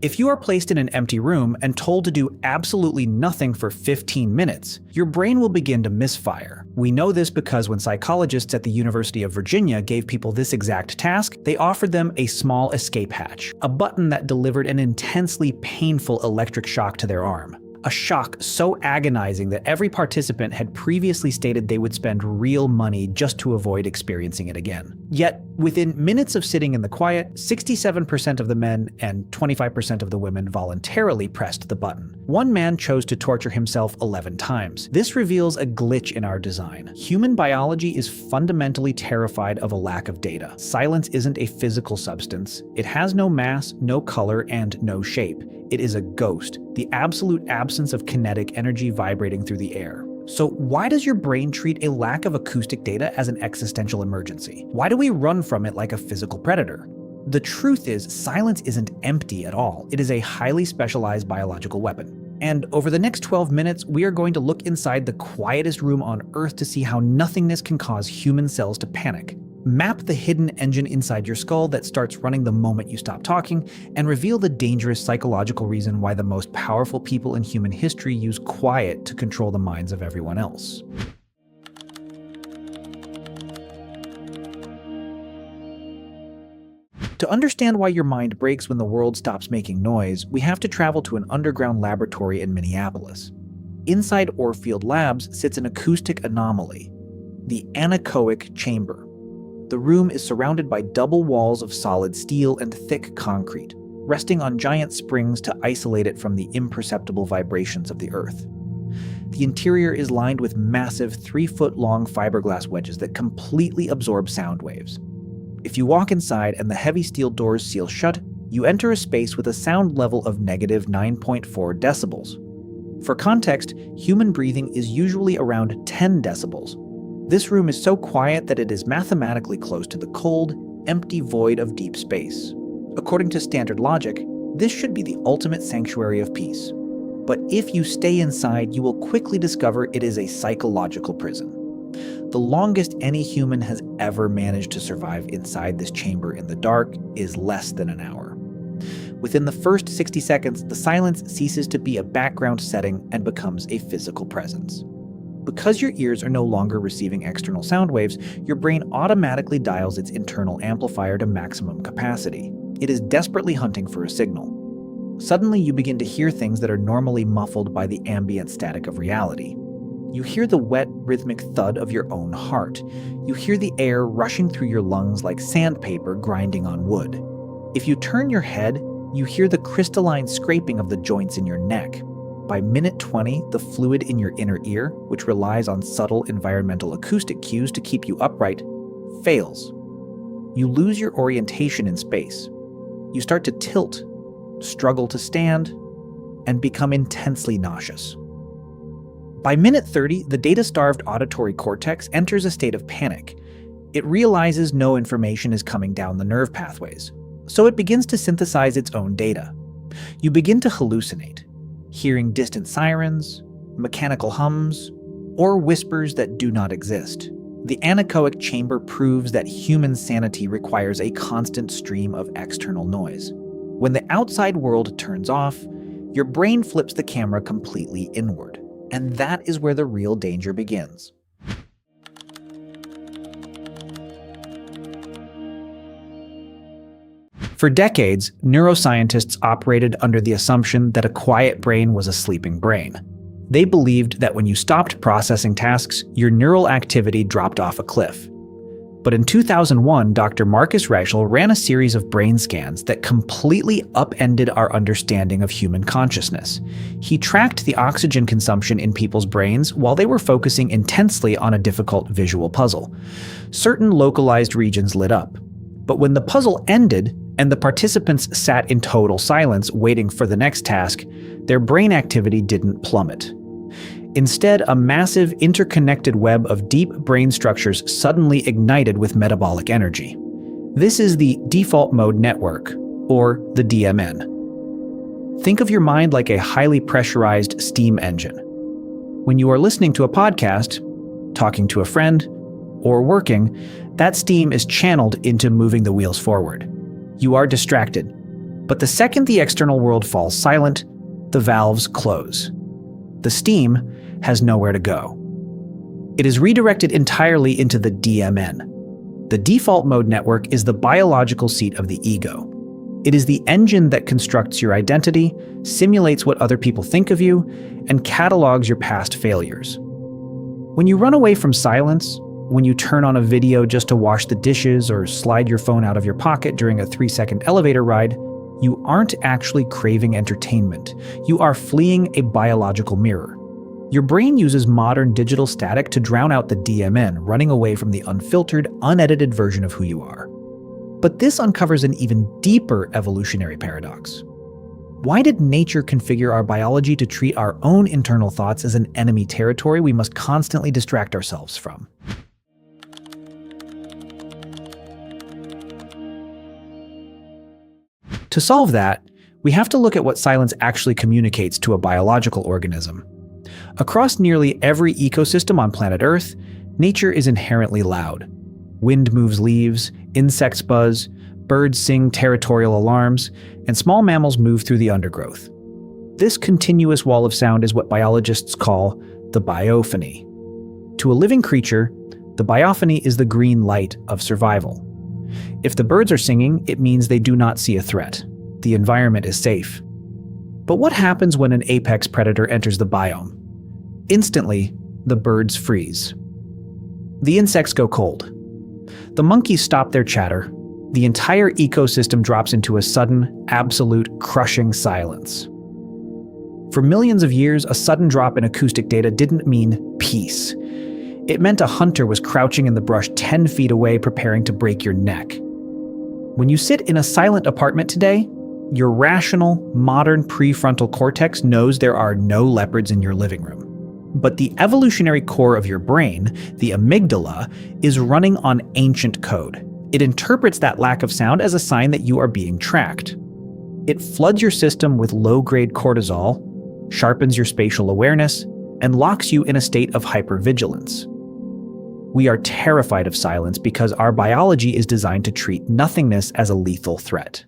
If you are placed in an empty room and told to do absolutely nothing for 15 minutes, your brain will begin to misfire. We know this because when psychologists at the University of Virginia gave people this exact task, they offered them a small escape hatch, a button that delivered an intensely painful electric shock to their arm. A shock so agonizing that every participant had previously stated they would spend real money just to avoid experiencing it again. Yet, within minutes of sitting in the quiet, 67% of the men and 25% of the women voluntarily pressed the button. One man chose to torture himself 11 times. This reveals a glitch in our design. Human biology is fundamentally terrified of a lack of data. Silence isn't a physical substance. It has no mass, no color, and no shape. It is a ghost, the absolute absence of kinetic energy vibrating through the air. So why does your brain treat a lack of acoustic data as an existential emergency? Why do we run from it like a physical predator? The truth is, silence isn't empty at all. It is a highly specialized biological weapon. And over the next 12 minutes, we are going to look inside the quietest room on Earth to see how nothingness can cause human cells to panic. Map the hidden engine inside your skull that starts running the moment you stop talking, and reveal the dangerous psychological reason why the most powerful people in human history use quiet to control the minds of everyone else. To understand why your mind breaks when the world stops making noise, we have to travel to an underground laboratory in Minneapolis. Inside Orfield Labs sits an acoustic anomaly, the anechoic chamber. The room is surrounded by double walls of solid steel and thick concrete, resting on giant springs to isolate it from the imperceptible vibrations of the earth. The interior is lined with massive 3-foot-long fiberglass wedges that completely absorb sound waves. If you walk inside and the heavy steel doors seal shut, you enter a space with a sound level of negative 9.4 decibels. For context, human breathing is usually around 10 decibels. This room is so quiet that it is mathematically close to the cold, empty void of deep space. According to standard logic, this should be the ultimate sanctuary of peace. But if you stay inside, you will quickly discover it is a psychological prison. The longest any human has ever managed to survive inside this chamber in the dark is less than an hour. Within the first 60 seconds, the silence ceases to be a background setting and becomes a physical presence. Because your ears are no longer receiving external sound waves, your brain automatically dials its internal amplifier to maximum capacity. It is desperately hunting for a signal. Suddenly, you begin to hear things that are normally muffled by the ambient static of reality. You hear the wet, rhythmic thud of your own heart. You hear the air rushing through your lungs like sandpaper grinding on wood. If you turn your head, you hear the crystalline scraping of the joints in your neck. By minute 20, the fluid in your inner ear, which relies on subtle environmental acoustic cues to keep you upright, fails. You lose your orientation in space. You start to tilt, struggle to stand, and become intensely nauseous. By minute 30, the data-starved auditory cortex enters a state of panic. It realizes no information is coming down the nerve pathways, so it begins to synthesize its own data. You begin to hallucinate, hearing distant sirens, mechanical hums, or whispers that do not exist. The anechoic chamber proves that human sanity requires a constant stream of external noise. When the outside world turns off, your brain flips the camera completely inward, and that is where the real danger begins. For decades, neuroscientists operated under the assumption that a quiet brain was a sleeping brain. They believed that when you stopped processing tasks, your neural activity dropped off a cliff. But in 2001, Dr. Marcus Reichel ran a series of brain scans that completely upended our understanding of human consciousness. He tracked the oxygen consumption in people's brains while they were focusing intensely on a difficult visual puzzle. Certain localized regions lit up. But when the puzzle ended, and the participants sat in total silence waiting for the next task, their brain activity didn't plummet. Instead, a massive interconnected web of deep brain structures suddenly ignited with metabolic energy. This is the default mode network, or the DMN. Think of your mind like a highly pressurized steam engine. When you are listening to a podcast, talking to a friend, or working, that steam is channeled into moving the wheels forward. You are distracted. But the second the external world falls silent, the valves close. The steam has nowhere to go. It is redirected entirely into the DMN. The default mode network is the biological seat of the ego. It is the engine that constructs your identity, simulates what other people think of you, and catalogs your past failures. When you run away from silence, when you turn on a video just to wash the dishes or slide your phone out of your pocket during a 3-second elevator ride, you aren't actually craving entertainment. You are fleeing a biological mirror. Your brain uses modern digital static to drown out the DMN, running away from the unfiltered, unedited version of who you are. But this uncovers an even deeper evolutionary paradox. Why did nature configure our biology to treat our own internal thoughts as an enemy territory we must constantly distract ourselves from? To solve that, we have to look at what silence actually communicates to a biological organism. Across nearly every ecosystem on planet Earth, nature is inherently loud. Wind moves leaves, insects buzz, birds sing territorial alarms, and small mammals move through the undergrowth. This continuous wall of sound is what biologists call the biophony. To a living creature, the biophony is the green light of survival. If the birds are singing, it means they do not see a threat. The environment is safe. But what happens when an apex predator enters the biome? Instantly, the birds freeze. The insects go cold. The monkeys stop their chatter. The entire ecosystem drops into a sudden, absolute, crushing silence. For millions of years, a sudden drop in acoustic data didn't mean peace. It meant a hunter was crouching in the brush 10 feet away, preparing to break your neck. When you sit in a silent apartment today, your rational, modern prefrontal cortex knows there are no leopards in your living room. But the evolutionary core of your brain, the amygdala, is running on ancient code. It interprets that lack of sound as a sign that you are being tracked. It floods your system with low-grade cortisol, sharpens your spatial awareness, and locks you in a state of hypervigilance. We are terrified of silence because our biology is designed to treat nothingness as a lethal threat.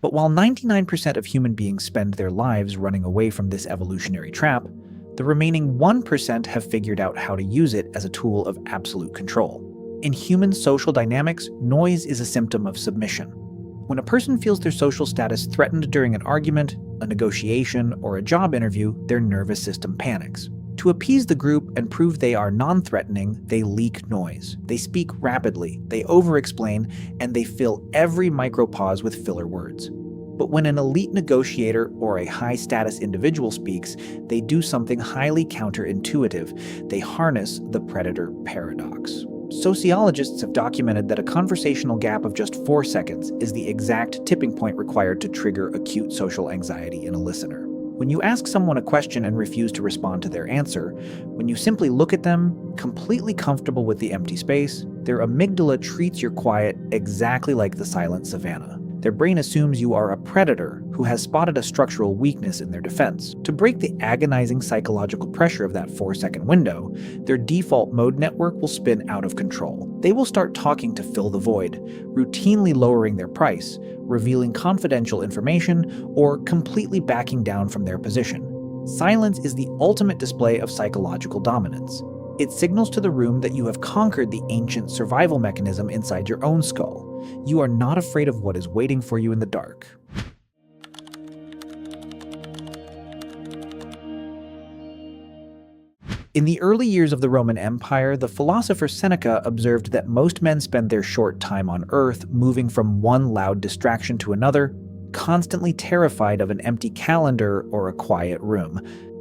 But while 99% of human beings spend their lives running away from this evolutionary trap, the remaining 1% have figured out how to use it as a tool of absolute control. In human social dynamics, noise is a symptom of submission. When a person feels their social status threatened during an argument, a negotiation, or a job interview, their nervous system panics. To appease the group and prove they are non-threatening, they leak noise. They speak rapidly, they over-explain, and they fill every micropause with filler words. But when an elite negotiator or a high-status individual speaks, they do something highly counterintuitive. They harness the predator paradox. Sociologists have documented that a conversational gap of just 4 seconds is the exact tipping point required to trigger acute social anxiety in a listener. When you ask someone a question and refuse to respond to their answer, when you simply look at them, completely comfortable with the empty space, their amygdala treats your quiet exactly like the silent savanna. Their brain assumes you are a predator who has spotted a structural weakness in their defense. To break the agonizing psychological pressure of that 4-second window, their default mode network will spin out of control. They will start talking to fill the void, routinely lowering their price, revealing confidential information, or completely backing down from their position. Silence is the ultimate display of psychological dominance. It signals to the room that you have conquered the ancient survival mechanism inside your own skull. You are not afraid of what is waiting for you in the dark. In the early years of the Roman Empire, the philosopher Seneca observed that most men spend their short time on Earth moving from one loud distraction to another, constantly terrified of an empty calendar or a quiet room.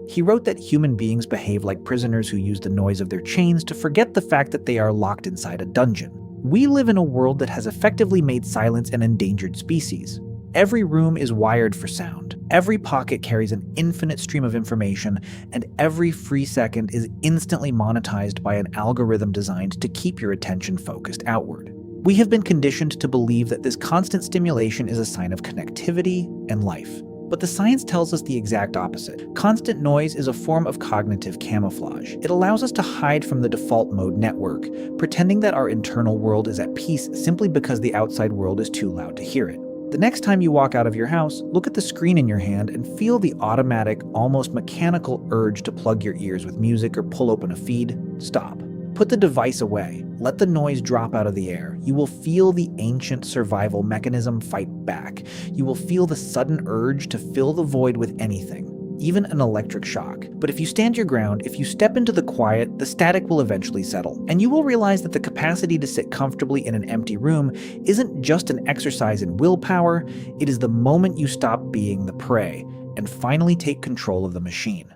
He wrote that human beings behave like prisoners who use the noise of their chains to forget the fact that they are locked inside a dungeon. We live in a world that has effectively made silence an endangered species. Every room is wired for sound. Every pocket carries an infinite stream of information, and every free second is instantly monetized by an algorithm designed to keep your attention focused outward. We have been conditioned to believe that this constant stimulation is a sign of connectivity and life. But the science tells us the exact opposite. Constant noise is a form of cognitive camouflage. It allows us to hide from the default mode network, pretending that our internal world is at peace simply because the outside world is too loud to hear it. The next time you walk out of your house, look at the screen in your hand and feel the automatic, almost mechanical urge to plug your ears with music or pull open a feed. Stop. Put the device away. Let the noise drop out of the air. You will feel the ancient survival mechanism fight back. You will feel the sudden urge to fill the void with anything, even an electric shock. But if you stand your ground, if you step into the quiet, the static will eventually settle. And you will realize that the capacity to sit comfortably in an empty room isn't just an exercise in willpower, it is the moment you stop being the prey and finally take control of the machine.